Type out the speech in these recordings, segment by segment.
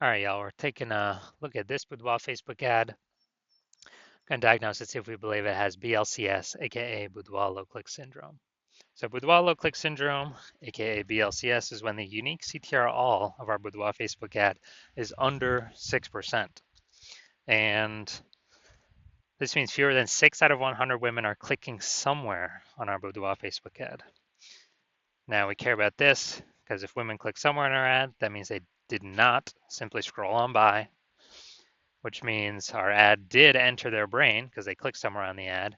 All right, y'all, we're taking a look at this boudoir Facebook ad. Going to diagnose it, see if we believe it has BLCS, aka boudoir low click syndrome. So, boudoir low click syndrome, aka BLCS, is when the unique CTR all of our boudoir Facebook ad is under 6%. And this means fewer than 6 out of 100 women are clicking somewhere on our boudoir Facebook ad. Now, we care about this because if women click somewhere in our ad, that means they did not simply scroll on by, which means our ad did enter their brain because they clicked somewhere on the ad,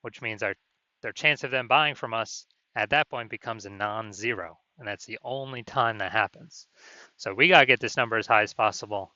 which means their chance of them buying from us at that point becomes a non-zero. And that's the only time that happens. So we got to get this number as high as possible.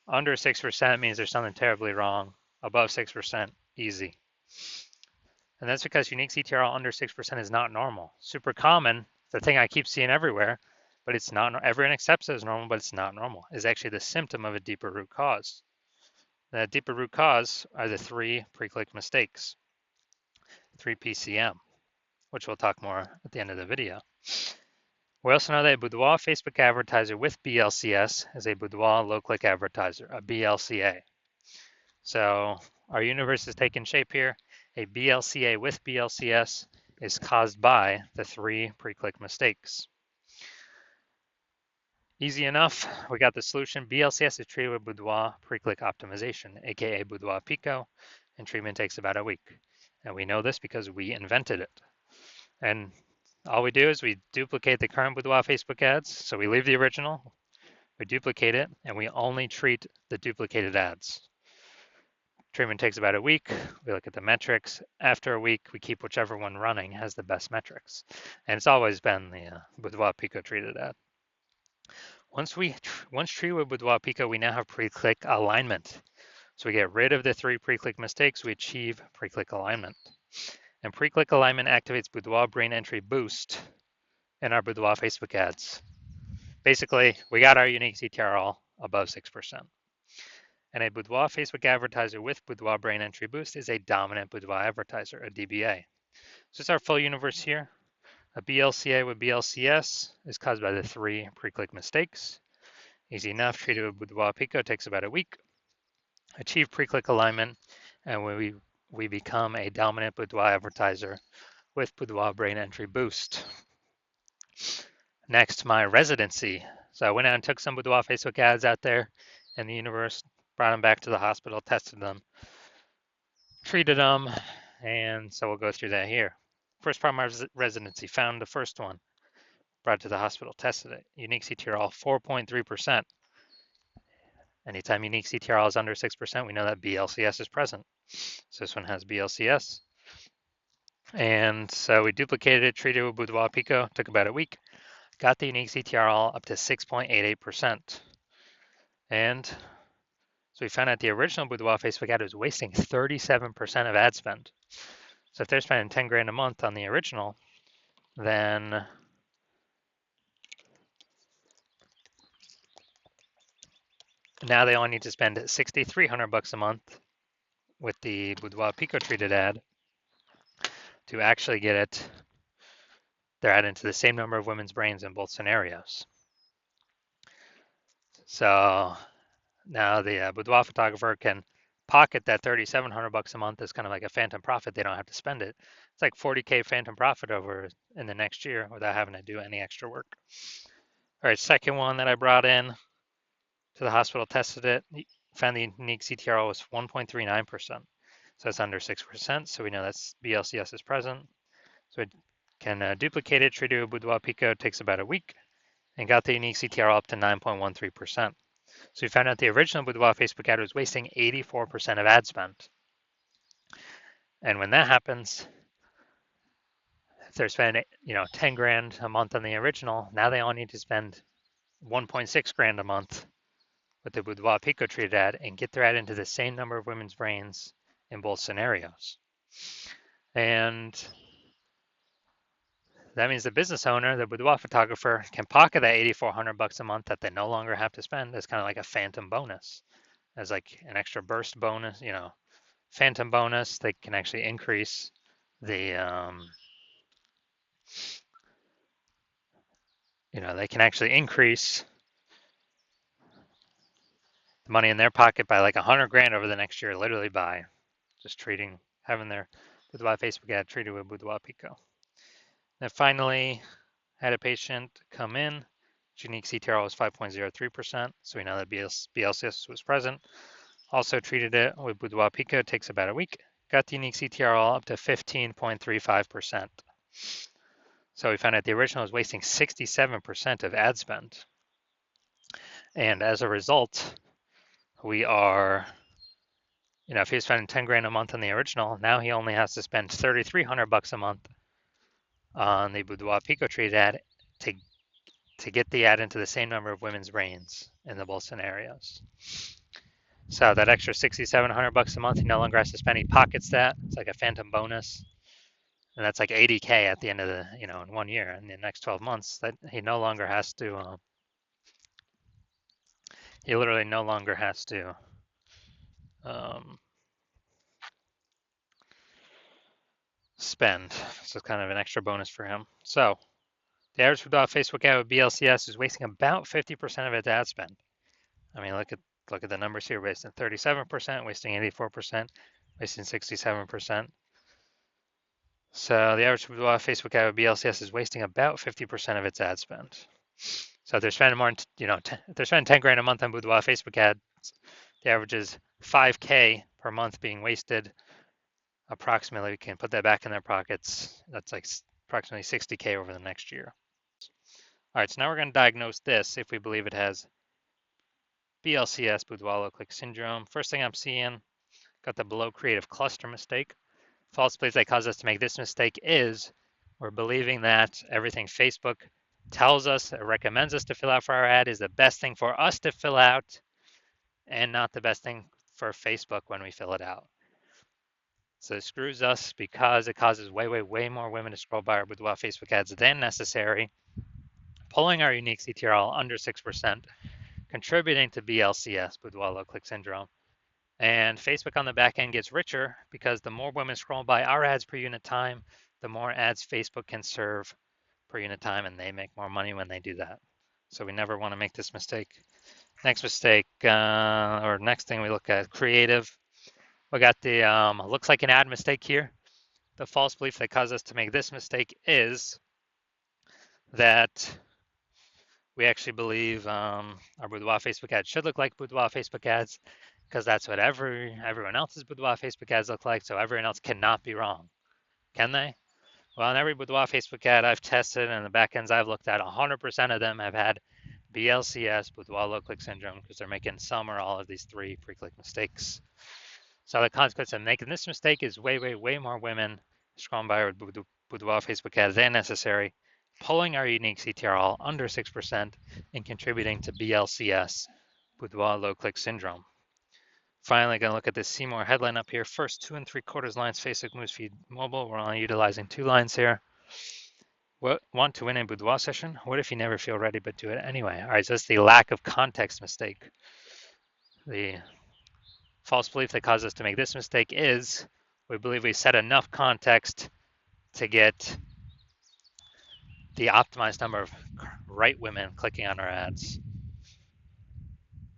Under 6% means there's something terribly wrong. Above 6%, easy. And that's because unique CTRL under 6% is not normal. Super common, the thing I keep seeing everywhere, but it's not, everyone accepts it as normal, but it's not normal, is actually the symptom of a deeper root cause. The deeper root cause are the 3 pre-click mistakes, 3 PCM, which we'll talk more at the end of the video. We also know that a boudoir Facebook advertiser with BLCS is a boudoir low-click advertiser, a BLCA. So our universe is taking shape here. A BLCA with BLCS is caused by the 3 pre-click mistakes. Easy enough, we got the solution. BLCS is treated with boudoir pre-click optimization, aka boudoir pico, and treatment takes about a week. And we know this because we invented it. And all we do is we duplicate the current boudoir Facebook ads. So we leave the original, we duplicate it, and we only treat the duplicated ads. Treatment takes about a week. We look at the metrics. After a week, we keep whichever one running has the best metrics. And it's always been the boudoir pico treated ad. Once treated with boudoir pico, we now have pre-click alignment. So we get rid of the 3 pre-click mistakes, we achieve pre-click alignment. And pre-click alignment activates boudoir brain entry boost in our boudoir Facebook ads. Basically, we got our unique CTR all above 6%. And a boudoir Facebook advertiser with boudoir brain entry boost is a dominant boudoir advertiser, a DBA. So it's our full universe here. A BLCA with BLCS is caused by the 3 pre-click mistakes. Easy enough, treated with boudoir pico takes about a week. Achieve pre-click alignment, and we become a dominant boudoir advertiser with boudoir brain entry boost. Next, my residency. So I went out and took some boudoir Facebook ads out there in the universe, brought them back to the hospital, tested them, treated them, and so we'll go through that here. First part of my residency, found the first one, brought it to the hospital, tested it. Unique CTRL 4.3%. Anytime unique CTRL is under 6%, we know that BLCS is present. So this one has BLCS. And so we duplicated it, treated it with boudoir pico, took about a week, got the unique CTRL up to 6.88%. And so we found out the original boudoir Facebook ad was wasting 37% of ad spend. So if they're spending 10 grand a month on the original, then now they only need to spend $6,300 a month with the boudoir pico treated ad to actually get their ad into the same number of women's brains in both scenarios. So now the boudoir photographer can pocket that $3,700 a month as kind of like a phantom profit. They don't have to spend it. It's like 40K phantom profit over in the next year without having to do any extra work. All right, second one that I brought in to the hospital, tested it, found the unique CTRL was 1.39%. So it's under 6%. So we know that's BLCS is present. So it can duplicate it, treat it with boudoir pico, takes about a week, and got the unique CTRL up to 9.13%. So we found out the original boudoir Facebook ad was wasting 84% of ad spend. And when that happens, if they're spending 10 grand a month on the original, now they only need to spend 1.6 grand a month with the boudoir pico treated ad and get their ad into the same number of women's brains in both scenarios. And that means the business owner, the boudoir photographer, can pocket that $8,400 a month that they no longer have to spend as kind of like a phantom bonus, as like an extra burst bonus, phantom bonus. They can actually increase the, they can actually increase the money in their pocket by like 100 grand over the next year, literally by just having their Boudoir Facebook ad treated with Boudoir Pico. And finally, had a patient come in. Unique CTR was 5.03%, so we know that BLCS was present. Also treated it with Boudoir Pico, takes about a week. Got the unique CTR up to 15.35%. So we found out the original was wasting 67% of ad spend. And as a result, we are, if he was spending 10 grand a month on the original, now he only has to spend 3,300 bucks a month on the Boudoir Pico treated ad to get the ad into the same number of women's brains in the both scenarios. So that extra 6,700 bucks a month, he no longer has to spend. He pockets that. It's like a phantom bonus, and that's like 80K at the end of the, in 1 year. In the next 12 months, that he no longer has to. He literally no longer has to. Spend. So it's kind of an extra bonus for him. So the average Facebook ad with BLCS is wasting about 50% of its ad spend. I mean, look at the numbers here: wasting 37%, wasting 84%, wasting 67%. So the average Facebook ad with BLCS is wasting about 50% of its ad spend. So if they're spending more, if they're spending 10 grand a month on Boudoir Facebook ads, the average is 5K per month being wasted. Approximately, we can put that back in their pockets. That's like approximately 60K over the next year. All right, so now we're going to diagnose this if we believe it has BLCS, Boudoir low click syndrome. First thing I'm seeing, got the below creative cluster mistake. False belief that caused us to make this mistake is we're believing that everything Facebook tells us or recommends us to fill out for our ad is the best thing for us to fill out and not the best thing for Facebook when we fill it out. So it screws us because it causes way more women to scroll by our Boudoir Facebook ads than necessary, pulling our unique CTRL under 6%, contributing to BLCS, Boudoir low click syndrome. And Facebook on the back end gets richer because the more women scroll by our ads per unit time, the more ads Facebook can serve per unit time, and they make more money when they do that. So we never want to make this mistake. Next mistake, or next thing we look at, creative. We got the looks like an ad mistake here. The false belief that caused us to make this mistake is that we actually believe our Boudoir Facebook ads should look like Boudoir Facebook ads because that's what everyone else's Boudoir Facebook ads look like, so everyone else cannot be wrong. Can they? Well, in every Boudoir Facebook ad I've tested and the backends I've looked at, 100% of them have had BLCS, Boudoir low click syndrome, because they're making some or all of these 3 pre-click mistakes. So the consequence of making this mistake is way more women scrolling by our Boudoir Facebook ads than necessary, pulling our unique CTRL under 6% and contributing to BLCS, Boudoir low click syndrome. Finally, going to look at this See More headline up here. First 2 3/4 lines, Facebook newsfeed mobile. We're only utilizing 2 lines here. Want to win a Boudoir session? What if you never feel ready but do it anyway? All right, so that's the lack of context mistake. The false belief that caused us to make this mistake is we believe we set enough context to get the optimized number of right women clicking on our ads.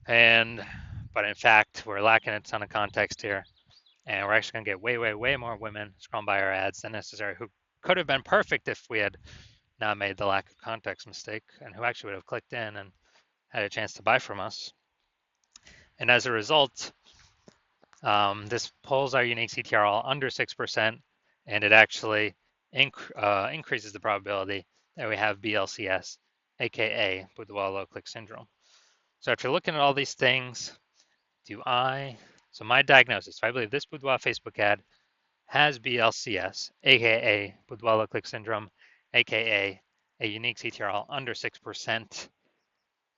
But in fact, we're lacking a ton of context here. And we're actually going to get way more women scrolling by our ads than necessary who could have been perfect if we had not made the lack of context mistake and who actually would have clicked in and had a chance to buy from us. And as a result, this pulls our unique CTRL under 6%, and it actually increases the probability that we have BLCS, aka Boudoir low click syndrome. So after looking at all these things, so my diagnosis, if I believe this Boudoir Facebook ad has BLCS, aka Boudoir low click syndrome, aka a unique CTRL under 6%.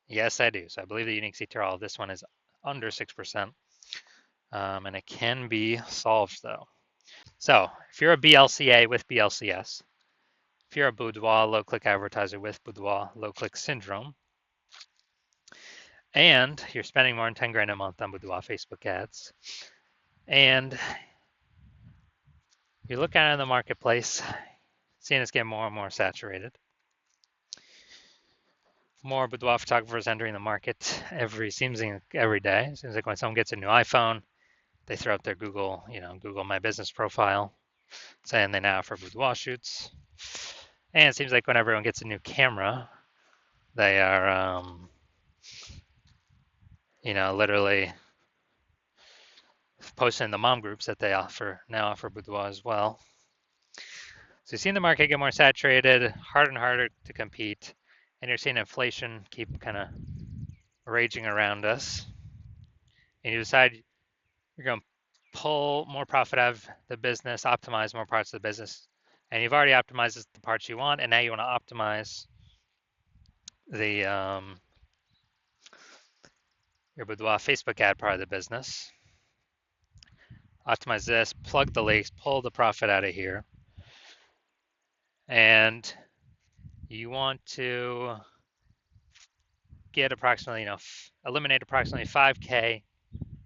Yes, I do. So I believe the unique CTRL of this one is under 6%. And it can be solved though. So if you're a BLCA with BLCS, if you're a Boudoir low click advertiser with Boudoir low click syndrome, and you're spending more than 10 grand a month on Boudoir Facebook ads, and you look at it in the marketplace, seeing it's getting more and more saturated, more boudoir photographers entering the market seems like every day. Seems like when someone gets a new iPhone, they throw up their Google, Google My Business profile, saying they now offer boudoir shoots. And it seems like when everyone gets a new camera, they are, literally posting in the mom groups that they now offer boudoir as well. So you're seeing the market get more saturated, harder and harder to compete, and you're seeing inflation keep kind of raging around us. And you decide you're going to pull more profit out of the business, optimize more parts of the business, and you've already optimized the parts you want, and now you want to optimize the your boudoir Facebook ad part of the business. Optimize this, plug the leaks, pull the profit out of here, and you want to get approximately, eliminate approximately 5K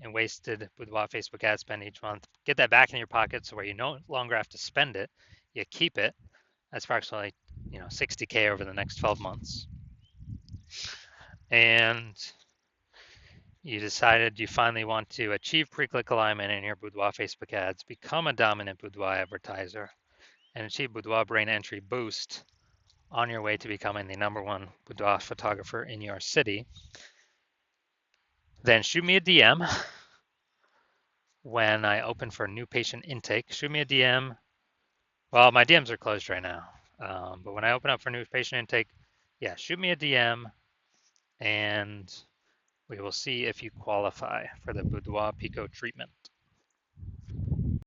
in wasted boudoir Facebook ad spend each month. Get that back in your pocket so where you no longer have to spend it, you keep it. That's approximately, 60K over the next 12 months. And you decided you finally want to achieve pre-click alignment in your boudoir Facebook ads, become a dominant boudoir advertiser, and achieve boudoir brain entry boost on your way to becoming the #1 boudoir photographer in your city. Then shoot me a DM when I open for new patient intake. Shoot me a DM. Well, my DMs are closed right now, but when I open up for new patient intake, yeah, shoot me a DM, and we will see if you qualify for the boudoir Pico treatment.